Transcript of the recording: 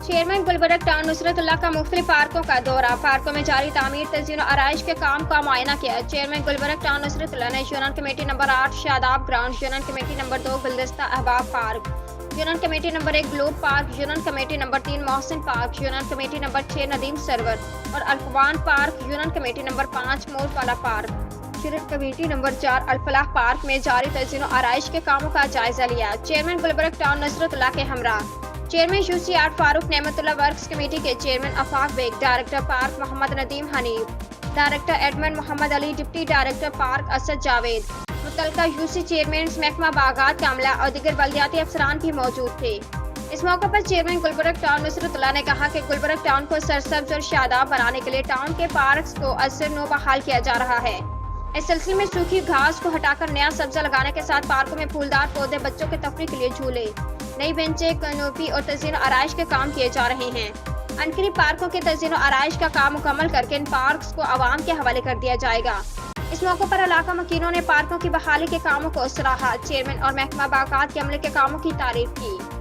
Chairman Gulberg Town नुसरतुल्लाह का मुख्तलिफ पार्कों का दौरा। पार्कों में जारी तामीर तज़ीन आराइश के काम का मुआयना किया। चेयरमैन गुलबर्ग टाउन नुसरतुल्लाह ने union committee number 8 Shadab ground, union committee number 2 Guldasta Ahbab Park, union committee number 1 Globe Park, union committee number 3 Mohsin Park, union committee number 6 Nadeem Sarwar और Alfawan Park, union committee number 5 Morwala Park, union committee number 4 Alfalah Park में जारी तज़ीन आराइश के कामों का जायजा लिया। Chairman Gulberg Town Nusratullah के हमरा चेयरमैन यूसी आर्ट फारूक नेमतुल्लाह वर्क्स कमेटी के chairman Afaq Baig, director park Mohammad Nadeem Hanif, director admin Mohammad Ali, deputy director park Asad Javed, मुतलका यूसी चेयरमैन महकमा बागात का अमला और दीगर बल्दियाती अफसरान भी मौजूद थे। इस मौके पर चेयरमैन गुलबर्ग टाउन नुसरतुल्लाह ने कहा कि गुलबर्ग टाउन को सरसब्ज और शादाब बनाने के लिए टाउन के पार्क्स को असर नो बहाल किया जा रहा है। इस सिलसिले में सूखी घास को हटाकर नया सब्जा लगाने के साथ पार्कों में फूलदार पौधे, बच्चों के तफरीह के लिए झूले, नई बेंचें, कनोपी और तज़ीन आराइश के काम किए जा रहे हैं। अनकरीब पार्कों के तज़ीन आराइश का काम मुकम्मल करके इन पार्क्स को आवाम के हवाले कर दिया जाएगा। इस मौके पर इलाका मकीनों ने पार्कों की बहाली के कामों को सराहा। चेयरमैन और महकमा बागात के अमले के कामों की तारीफ की।